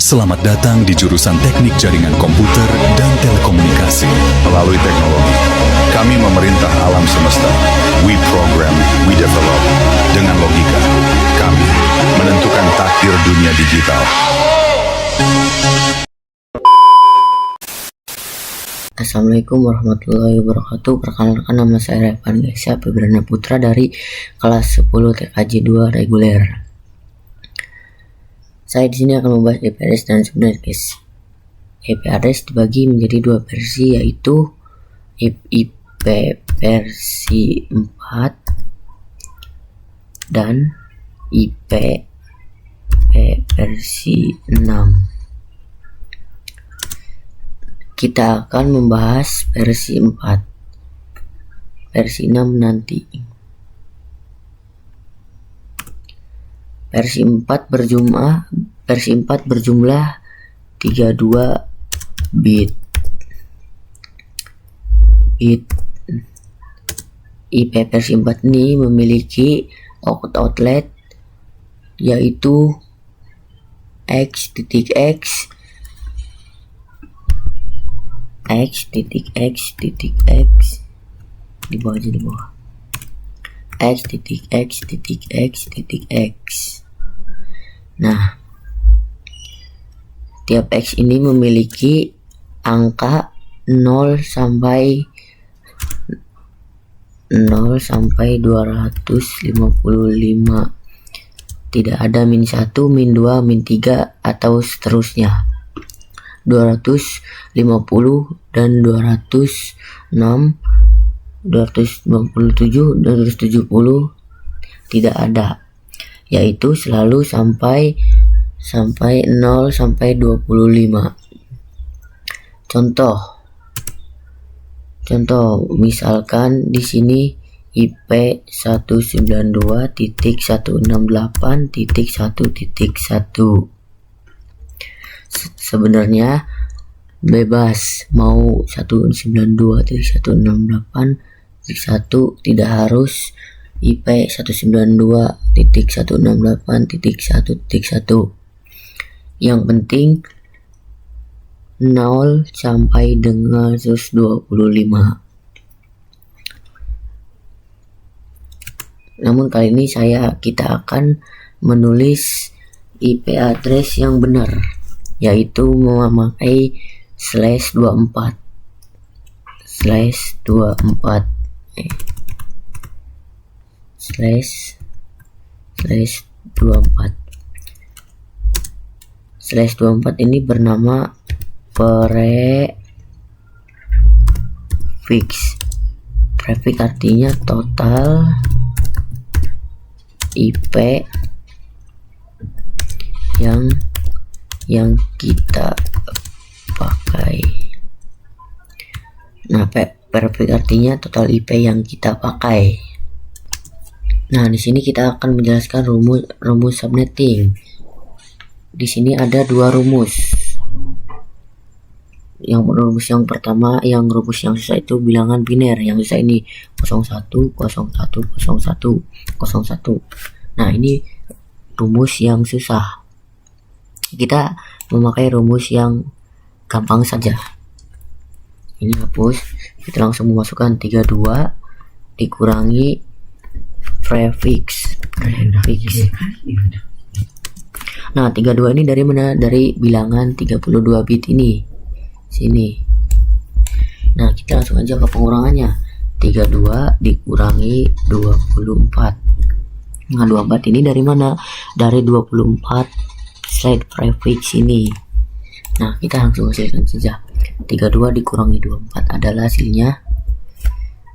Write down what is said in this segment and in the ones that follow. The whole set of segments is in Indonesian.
Selamat datang di jurusan Teknik Jaringan Komputer dan Telekomunikasi. Melalui teknologi, kami memerintah alam semesta. We program, we develop. Dengan logika, kami menentukan takdir dunia digital. Assalamualaikum warahmatullahi wabarakatuh. Perkenalkan, nama saya Revan Gesya Febrana Putra dari kelas 10 TKJ 2 reguler. Saya di sini akan membahas IP address dan subnet, guys. IP address dibagi menjadi dua versi, yaitu IP versi 4 dan IP versi 6. Kita akan membahas versi 4. Versi 6 nanti. Versi 4 berjumlah 32 bit. IP versi 4 ini memiliki outlet yaitu x di bawah aja, di bawah x. Nah, tiap x ini memiliki angka 0 sampai 255. Tidak ada min 1, min 2, min 3 atau seterusnya. 250 dan 206, 257 dan 270 tidak ada, yaitu selalu sampai 0 sampai 25. Contoh misalkan di sini IP 192.168.1.1. Sebenarnya bebas mau 192.168.1, tidak harus IP 192.168.1.1. Yang penting 0 sampai dengan 125. Namun kali ini kita akan menulis IP address yang benar, yaitu memakai /24 /24 ini bernama prefix. Prefix artinya total IP yang kita pakai. Nah, prefix artinya total IP yang kita pakai. Nah, di sini kita akan menjelaskan rumus subnetting. Di sini ada dua rumus. Rumus yang pertama, rumus yang susah itu bilangan biner. Yang susah ini 01, 01, 01, 01. Nah, ini rumus yang susah. Kita memakai rumus yang gampang saja. Ini hapus. Kita langsung memasukkan 32 dikurangi prefix. Nah, 32 ini dari mana? Dari bilangan 32 bit ini. Sini. Nah, kita langsung aja ke pengurangannya. 32 dikurangi 24. Nah, 24 ini dari mana? Dari 24 slide prefix ini. Nah, kita langsung hasilkan saja. 32 dikurangi 24 adalah hasilnya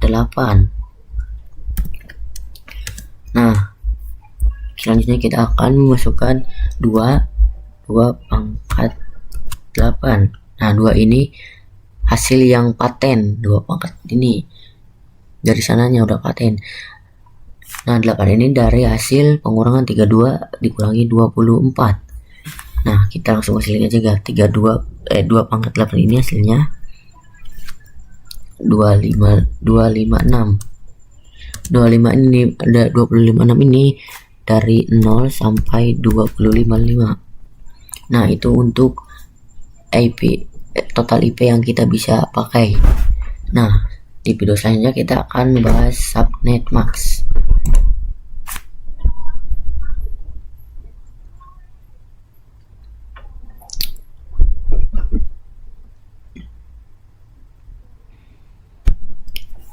8. Nah, selanjutnya kita akan memasukkan 2 pangkat 8. Nah, 2 ini hasil yang paten. 2 pangkat ini dari sananya udah paten. Nah, 8 ini dari hasil pengurangan 32 dikurangi 24. Nah, kita langsung hasilin aja, guys. 2 pangkat 8 ini hasilnya 256. 25 ini ada 256 ini dari 0 sampai 255. Nah, itu untuk IP total IP yang kita bisa pakai. Nah, di video selanjutnya kita akan membahas subnet max.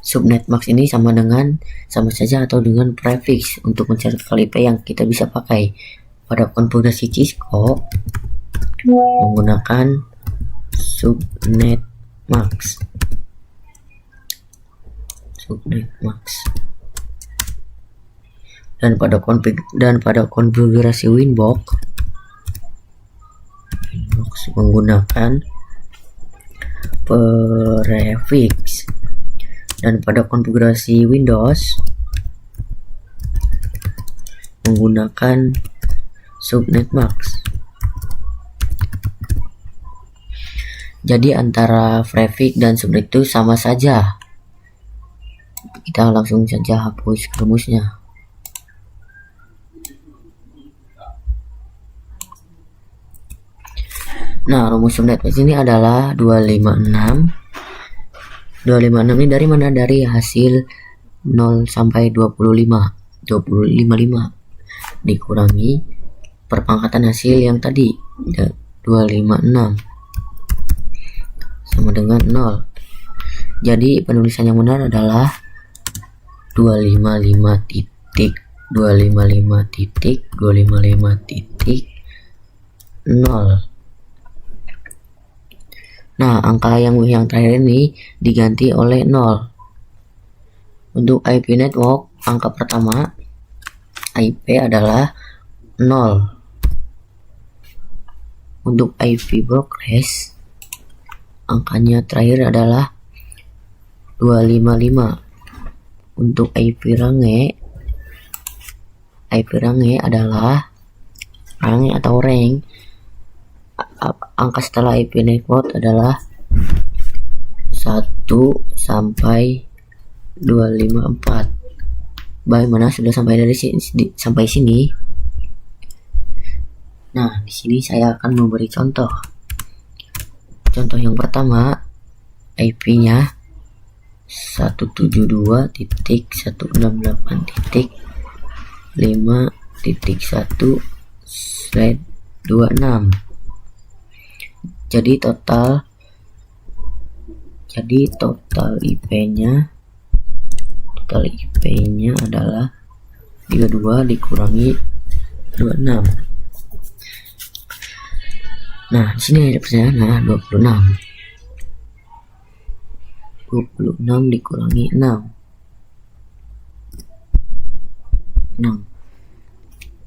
Subnet max ini sama saja atau dengan prefix untuk mencari total IP yang kita bisa pakai. Pada konfigurasi Cisco menggunakan subnet max. Dan pada konfigurasi Winbox menggunakan prefix. Dan pada konfigurasi Windows menggunakan subnet max. Jadi antara prefix dan subnet itu sama saja. Kita langsung saja hapus rumusnya. Nah, rumus subnet max ini adalah 256. 256 ini dari mana? Dari hasil 0 sampai 25 dikurangi perpangkatan hasil yang tadi 256 sama dengan 0. Jadi penulisan yang benar adalah 255.255.0. Nah, angka yang terakhir ini diganti oleh 0. Untuk IP network, angka pertama IP adalah 0. Untuk IP broadcast, angkanya terakhir adalah 255. Untuk IP range adalah range atau rank. Angka setelah IP network adalah 1 sampai 254. Bagaimana sudah sampai sampai sini? Nah, di sini saya akan memberi contoh. Contoh yang pertama, IP-nya 172.168.5.1/26. Jadi total IP-nya adalah 32 dikurangi 26. Nah, di sini ada persennya. Nah, 26 dikurangi 6.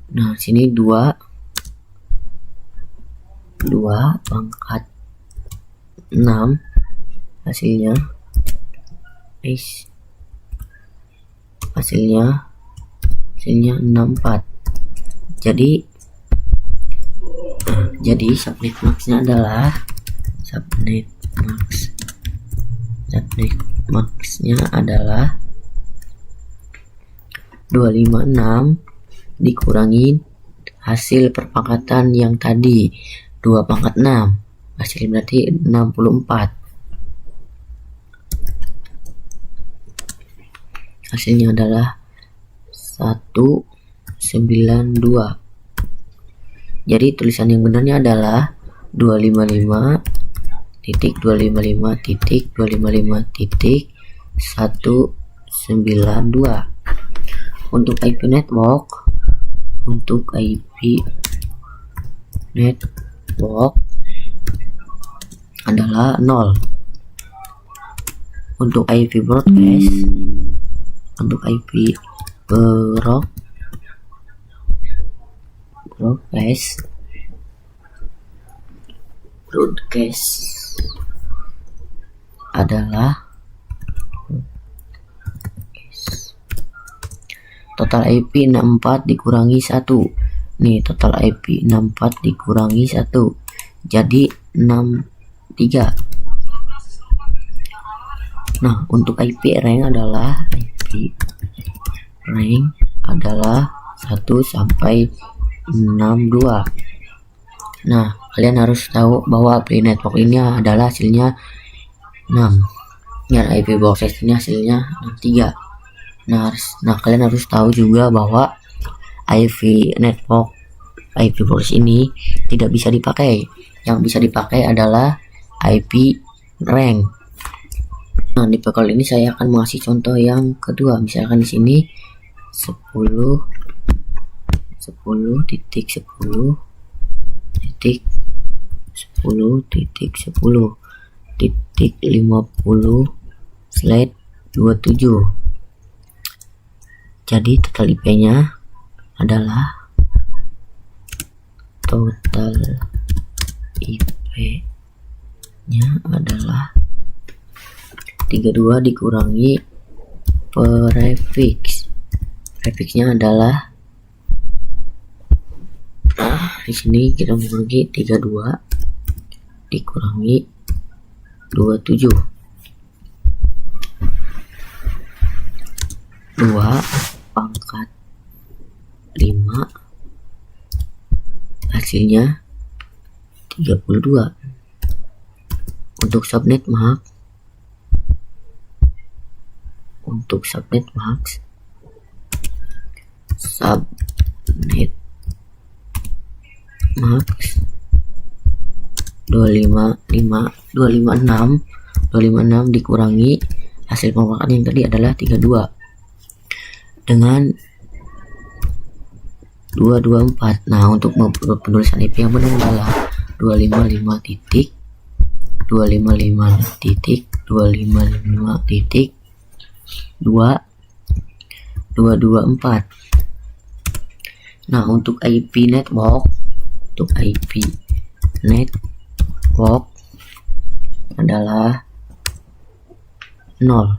Nah, sini 2 pangkat 6 hasilnya 64. Jadi subnet max-nya adalah subnet max-nya adalah 256 dikurangi hasil perpangkatan yang tadi 2 pangkat 6, hasil berarti 64. Hasilnya adalah 192. Jadi tulisan yang benarnya adalah 255.255.192. Untuk IP network adalah 0. Untuk IP broadcast adalah total IP 64 dikurangi 1. Nih, total IP 64 dikurangi 1 jadi 63. Nah, untuk IP rank adalah 1 sampai 62. Nah, kalian harus tahu bahwa IP network ini adalah hasilnya 6 dan IP broadcast ini hasilnya 63. Nah kalian harus tahu juga bahwa IP network IP broadcast ini tidak bisa dipakai. Yang bisa dipakai adalah IP rank. Nah di kali ini saya akan mengasih contoh yang kedua. Misalkan di sini 10.10.10.10.50/27. Jadi total IP-nya adalah adalah 32 dikurangi prefix. Prefixnya adalah di sini kita membagi 32 dikurangi 27. 2 pangkat 5 hasilnya 32. Untuk subnet max subnet 256 dikurangi hasil pemrograman yang tadi adalah 32 dengan 224. Nah untuk penulisan IP yang benar adalah 255.255.224. Nah untuk IP network adalah 0.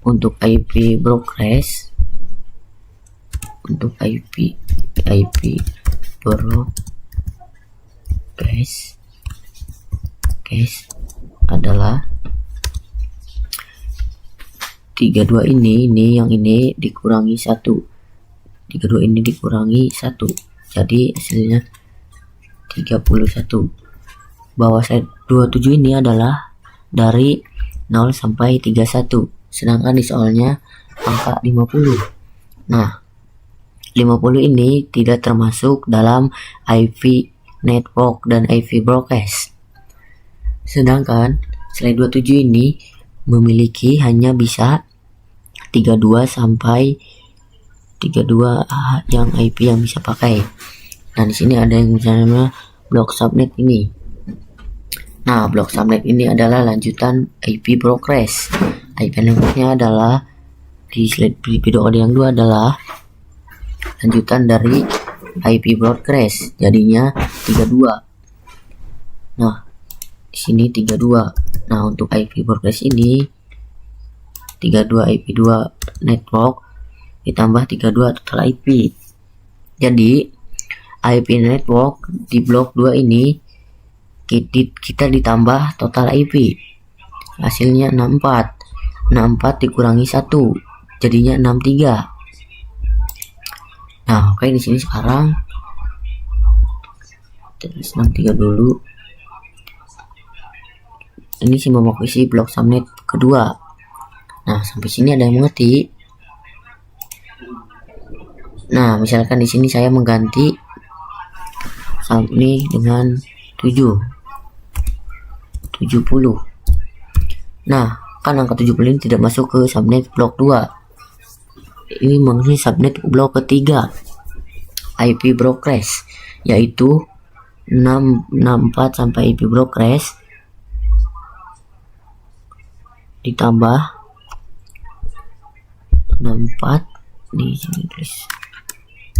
Untuk IP broadcast adalah 32 ini yang ini dikurangi 1. 32 ini dikurangi 1. Jadi hasilnya 31. Bahwa 27 ini adalah dari 0 sampai 31. Sedangkan di soalnya angka 50. Nah 50 ini tidak termasuk dalam IP network dan IP broadcast. Sedangkan selain 27 ini memiliki hanya bisa 32 sampai 32 yang IP yang bisa pakai. Nah di sini ada yang misalnya blok subnet ini. Nah blok subnet ini adalah lanjutan IP broadcast. IP networknya adalah di video yang 2 adalah lanjutan dari IP broadcast, jadinya 32. Nah di sini 32. Nah untuk IP broadcast ini 32 IP2 network ditambah 32 total IP. Jadi IP network di blok 2 ini kita ditambah total IP. Hasilnya 64. 64 dikurangi 1 jadinya 63. Nah, oke di sini sekarang tulis 63 dulu. Ini sih mau isi blok subnet kedua. Nah, sampai sini ada yang mengerti? Nah, misalkan di sini saya mengganti ini dengan 70. Nah, kan angka 70 ini tidak masuk ke subnet blok 2. Ini mengenai subnet blok ketiga IP broadcast, yaitu 664 sampai IP broadcast ditambah 64 di sini tulis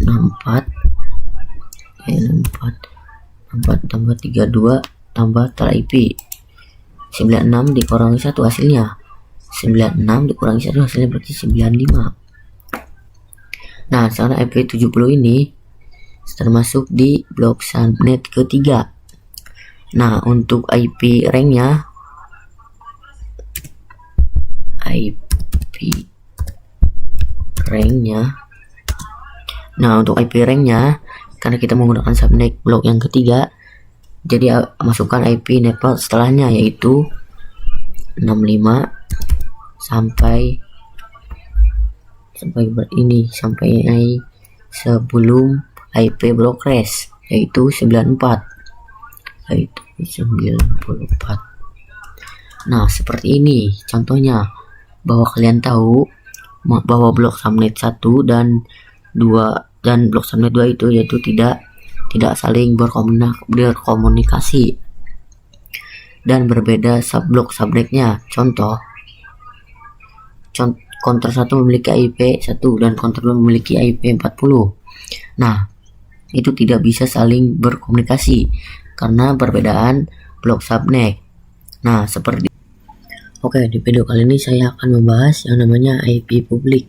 64 tambah 32 tambah total IP 96 dikurangi 1 hasilnya 96 dikurangi 1 hasilnya berarti 95. Nah sekarang IP 70 ini termasuk di blok subnet ketiga. Nah untuk IP ranknya nah untuk IP ranknya karena kita menggunakan subnet blok yang ketiga, jadi masukkan IP network setelahnya, yaitu 65 sampai ini sampai sebelum IP blok res, yaitu 94. Nah, seperti ini contohnya, bahwa kalian tahu bahwa blok subnet 1 dan 2 dan blok subnet 2 itu yaitu tidak saling berkomunikasi dan berbeda subblok subnetnya. Contoh counter 1 memiliki IP 1 dan counter 2 memiliki IP 40. Nah, itu tidak bisa saling berkomunikasi karena perbedaan blok subnet. Nah, seperti oke, di video kali ini saya akan membahas yang namanya IP publik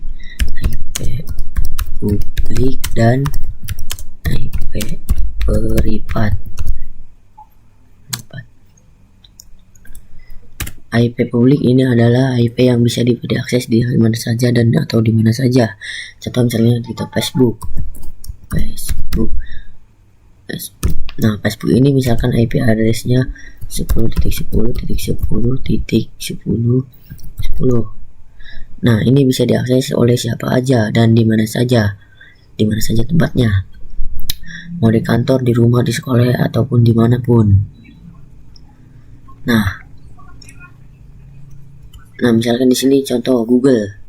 dan IP privat. IP publik ini adalah IP yang bisa diakses di mana saja dan atau di mana saja. Contoh misalnya kita Facebook. Nah, Facebook ini misalkan IP addressnya 10.10.10.10.10. Nah, ini bisa diakses oleh siapa aja dan di mana saja tempatnya. Mau di kantor, di rumah, di sekolah, ataupun dimanapun. Nah, misalkan di sini contoh Google.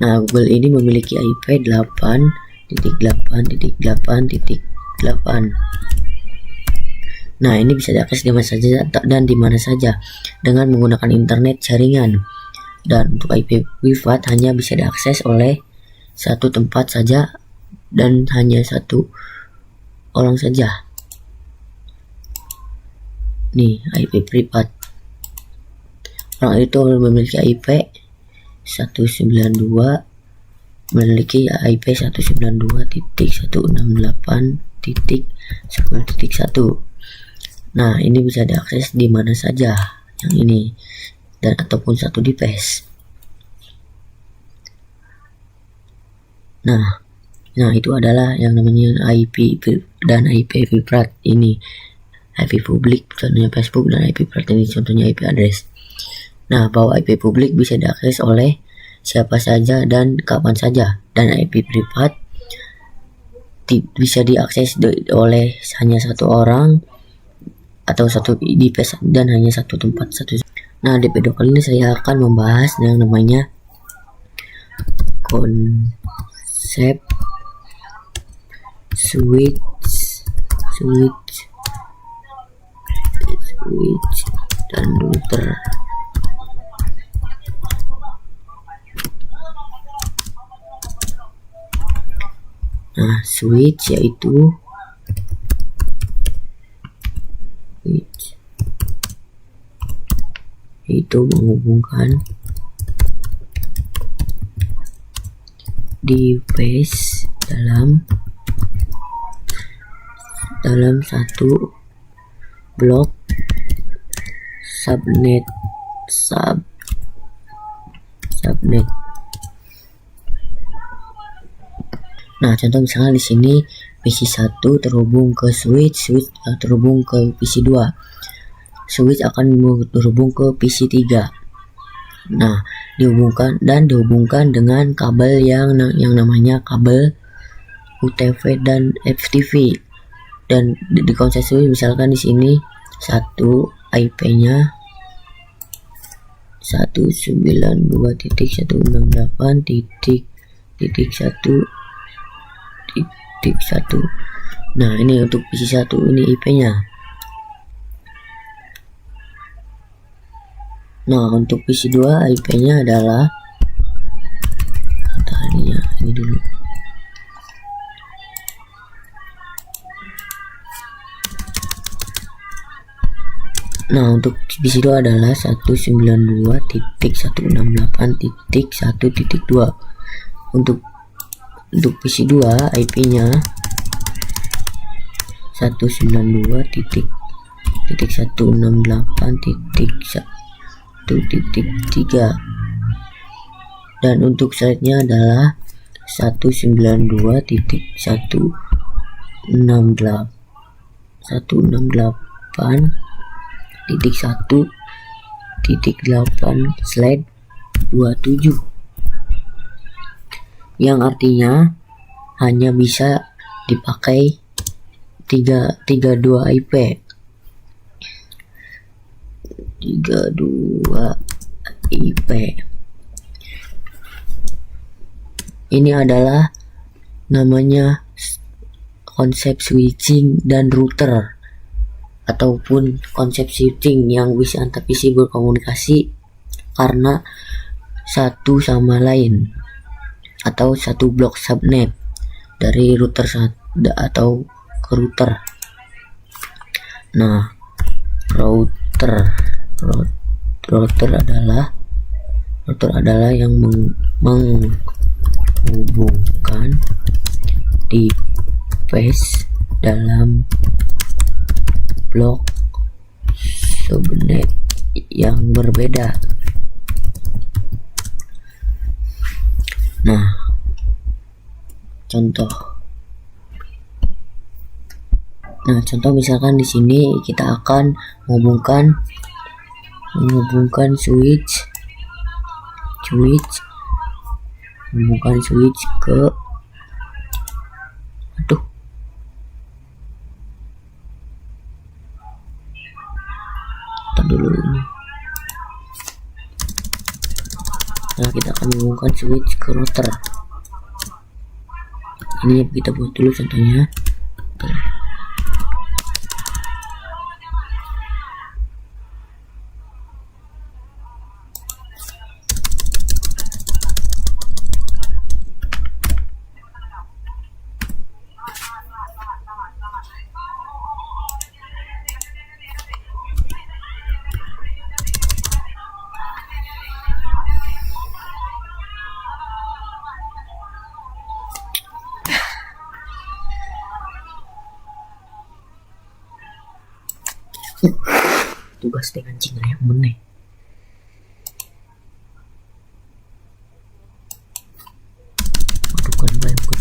Nah, Google ini memiliki IP 8.8.8.8. Nah, ini bisa diakses di mana saja dan di mana saja dengan menggunakan internet jaringan. Dan untuk IP privat hanya bisa diakses oleh satu tempat saja dan hanya satu orang saja. Nih, IP privat. Orang itu memiliki IP 192 memiliki IP 192.168.10.1. Nah, ini bisa diakses di mana saja yang ini dan ataupun satu device. Nah, itu adalah yang namanya IP dan IP privat ini. IP publik contohnya Facebook dan IP privat ini contohnya IP address. Nah, bahwa IP publik bisa diakses oleh siapa saja dan kapan saja, dan IP privat bisa diakses oleh hanya satu orang atau satu device dan hanya satu tempat Nah, di video kali ini saya akan membahas yang namanya konsep switch dan router. Nah, switch yaitu menghubungkan device dalam satu blok subnet. Nah, contoh misalnya di sini PC 1 terhubung ke switch terhubung ke PC 2. Switch akan terhubung ke PC 3. Nah, dihubungkan dengan kabel yang namanya kabel UTV dan FTP. Dan di konsep switch misalkan di sini satu IP-nya 192.168.1.1. Nah, ini untuk PC 1 ini IP-nya. Nah, untuk PC 2 IP-nya adalah ini dulu. Nah, untuk PC 2 adalah 192.168.1.2. Untuk PC 2 IP-nya 192.168.1.3. dan untuk slide-nya adalah 192.168.1.8/slide 27, yang artinya hanya bisa dipakai 32 IP. 32 IP. Ini adalah namanya konsep switching dan router, ataupun konsep switching yang bisa antar PC berkomunikasi karena satu sama lain, atau satu blok subnet dari router atau ke router. Nah, router adalah yang menghubungkan device dalam blok subnet yang berbeda. Nah, contoh misalkan di sini kita akan menghubungkan switch ke dulu ini. Nah, kita akan menghubungkan switch ke router. Ini kita buat dulu contohnya. Tugas dengan Cina yang meneh. Bukan baik.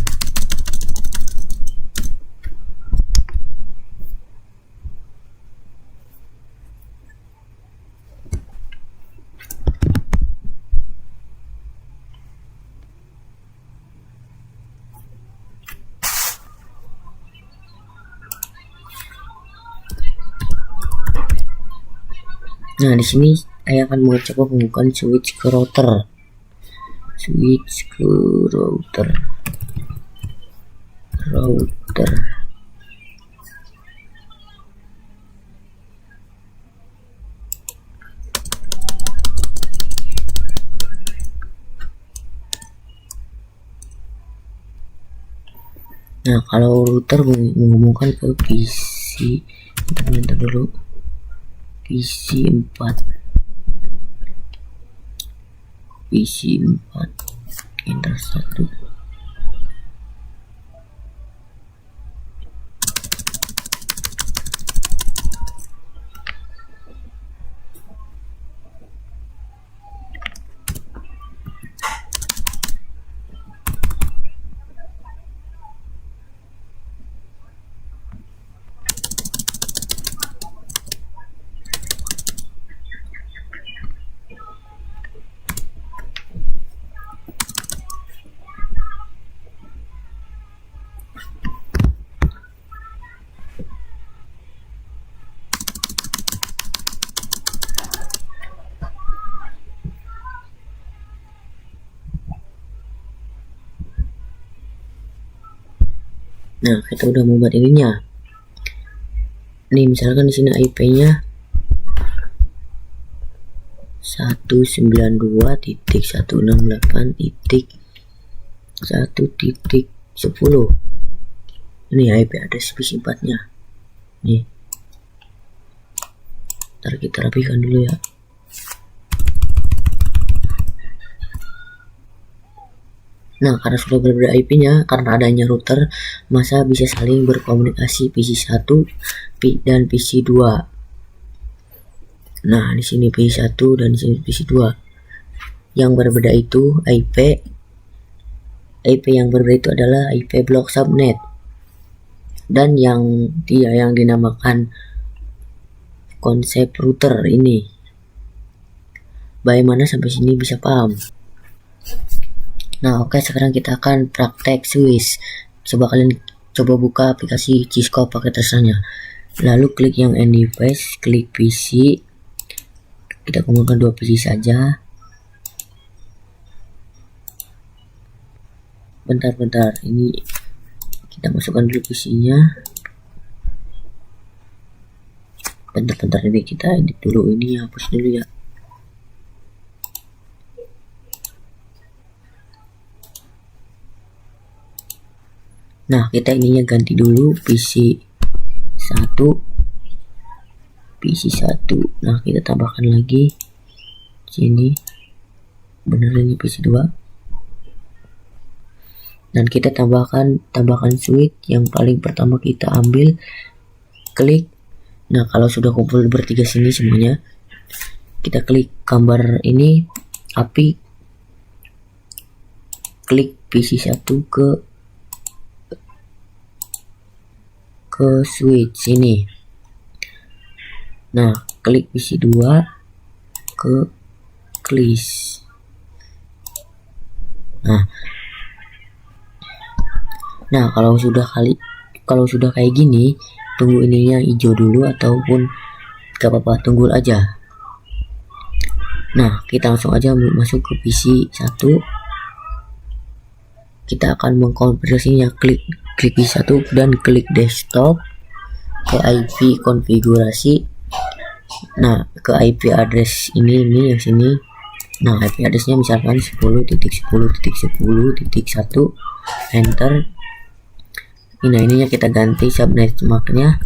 Nah, di sini saya akan mencoba membuka switch ke router. Nah, kalau router menghubungkan ke PC, kita minta dulu PC 4 enter 1. Nah, kita udah membuat ininya. Nih, misalkan di sini IP-nya 192.168.1.10. Ini IP address PC 4-nya. Nih. Ntar kita rapikan dulu ya. Nah, karena sudah berbeda IP-nya, karena adanya router, masa bisa saling berkomunikasi PC 1 dan PC 2. Nah, di sini PC 1 dan di sini PC 2. yang berbeda itu IP yang berbeda itu adalah IP blok subnet, dan yang dinamakan konsep router ini. Bagaimana sampai sini bisa paham? Nah, oke, sekarang kita akan praktek switch. Kalian coba buka aplikasi Cisco pakai terserahnya. Lalu klik yang end device, klik PC. Kita kumpulkan 2 PC saja. Bentar, ini kita masukkan dulu PC-nya. Bentar, ini kita edit dulu, ini hapus dulu ya. Nah, kita ininya ganti dulu PC 1. Nah, kita tambahkan lagi sini. Bener ini PC 2. Dan kita tambahkan switch yang paling pertama kita ambil, klik. Nah, kalau sudah kumpul bertiga sini semuanya, kita klik gambar ini api, klik PC 1 ke switch sini. Nah, klik PC 2 ke list. Nah, kalau sudah kayak gini, tunggu ininya hijau dulu, ataupun gak apa-apa, tunggu aja. Nah, kita langsung aja masuk ke PC 1. Kita akan mengkonfigurasinya, klik PC 1 dan klik desktop, ke IP konfigurasi. Nah, ke IP address ini yang sini. Nah, IP addressnya misalkan 10.10.10.1, enter. Nah, ininya kita ganti subnet marknya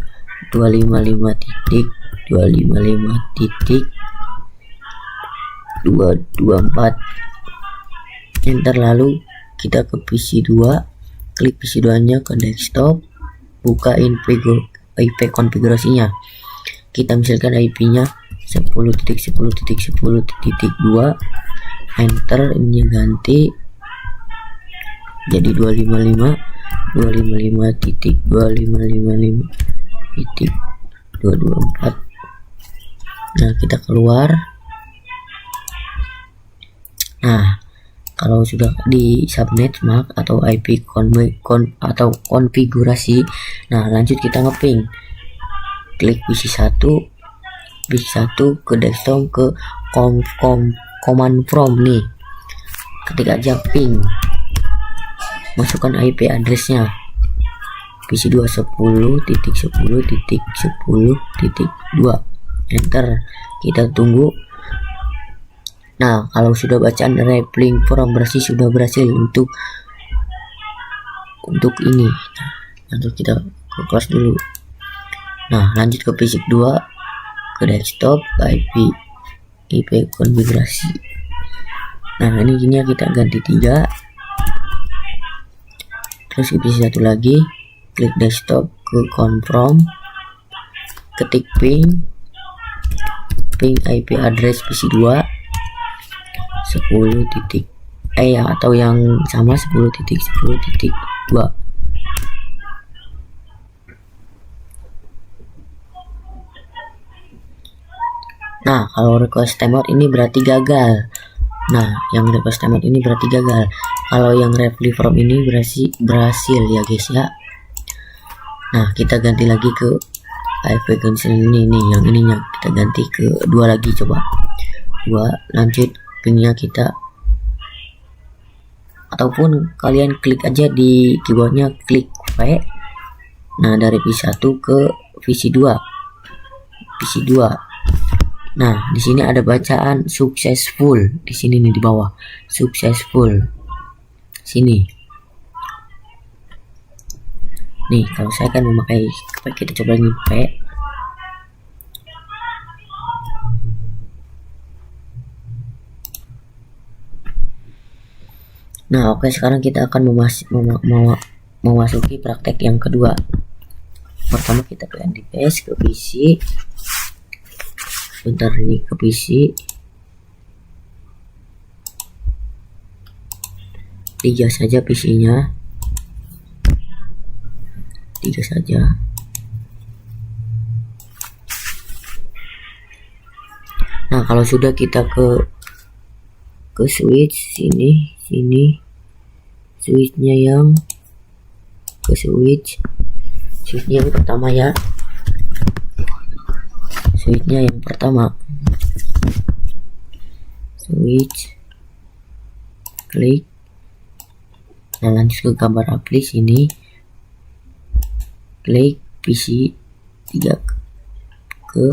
255.225.224, enter. Lalu kita ke PC 2, klik PC 2 nya ke desktop, buka IP konfigurasinya. Kita misalkan IP nya 10.10.10.2, enter. Ini ganti jadi 255.225.224. Nah, kita keluar. Nah, kalau sudah di subnet mark atau IP atau konfigurasi, nah lanjut kita ngeping, klik PC 1 ke desktop, ke command prompt nih, ketik aja ping, masukkan IP addressnya PC 2 10.10.10.2, enter. Kita tunggu. Nah, kalau sudah bacaan repling from berarti sudah berhasil untuk ini. Nanti kita ke kelas dulu. Nah, lanjut ke PC 2, ke desktop, ke IP konfigurasi. Nah, ini gini ya, kita ganti 3. Terus ke PC 1 lagi, klik desktop, ke confirm, ketik ping IP address PC 2 10. Atau yang sama 10.10.2. Nah, kalau request timeout ini berarti gagal. Nah, yang request timeout ini berarti gagal. Kalau yang reply from ini berhasil ya guys ya. Nah, kita ganti lagi ke IP condition ini yang ininya kita ganti ke 2 lagi, coba 2. Lanjut pingnya kita, ataupun kalian klik aja di keyboardnya, klik V. Nah, dari PC 1 ke PC 2. Nah, di sini ada bacaan successful di sini nih, di bawah successful sini. Nih, kalau saya kan memakai, kita coba ini P. Nah, oke, sekarang kita akan memasuki praktek yang kedua. Pertama kita ke NDPS, ke PC. Bentar, ini ke PC. 3 saja PC-nya, 3 saja. Nah, kalau sudah kita ke switch sini switchnya yang ke switchnya yang pertama ya, switchnya yang pertama, switch, klik. Nah, lanjut ke gambar apply sini, klik PC 3 ke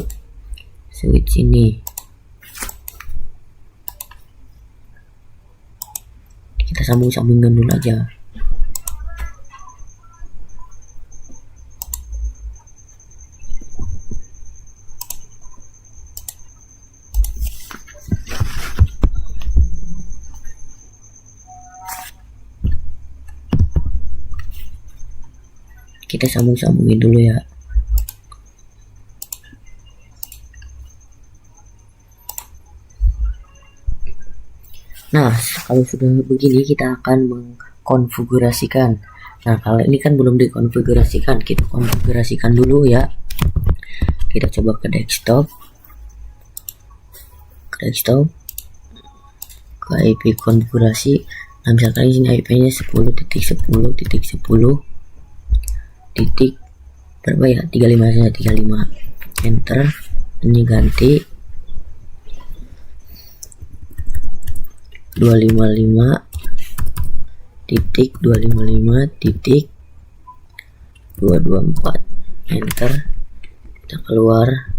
switch ini. Kita sambung-sambungkan dulu aja. Kita sambung-sambungin dulu ya. Nah, kalau sudah begini kita akan mengkonfigurasikan. Nah, kalau ini kan belum dikonfigurasikan, kita konfigurasikan dulu ya. Kita coba ke desktop, ke IP konfigurasi. Nah, misalkan di sini IP-nya 10.10.10 titik berapa ya, 35 saja, 35, enter. Ini ganti 255.254, enter. Kita keluar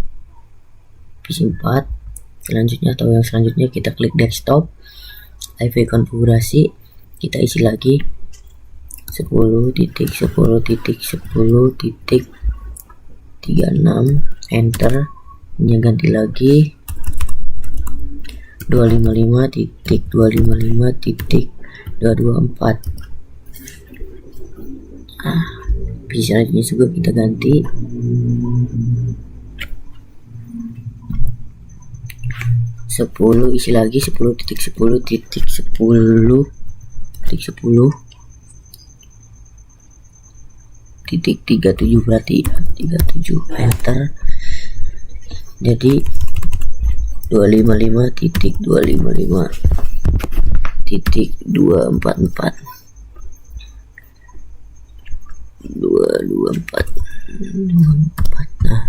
PC4. Selanjutnya atau yang selanjutnya kita klik desktop, IP konfigurasi, kita isi lagi 10.10.10.36, enter. Ini ganti lagi 255.255.224. Bisa ini juga kita ganti 10, isi lagi 10.10.10.37 berarti ya, 37, enter. Jadi 255.254. Nah,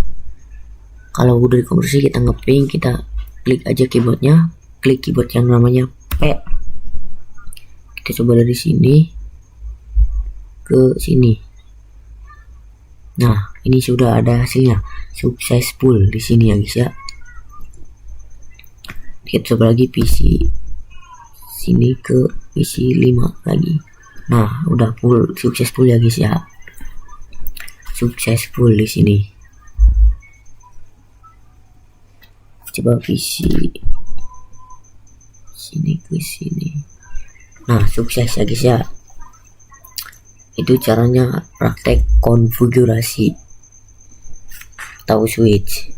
kalau udah dikonversi kita ngeping, kita klik aja keyboardnya, klik keyboard yang namanya P. Kita coba dari sini ke sini. Nah, ini sudah ada hasilnya, successful di sini ya guys ya. Kita coba lagi PC sini ke PC 5 lagi. Nah, udah full successful ya guys ya. Successful di sini. Coba PC sini ke sini. Nah, sukses ya guys ya. Itu caranya praktek konfigurasi atau switch.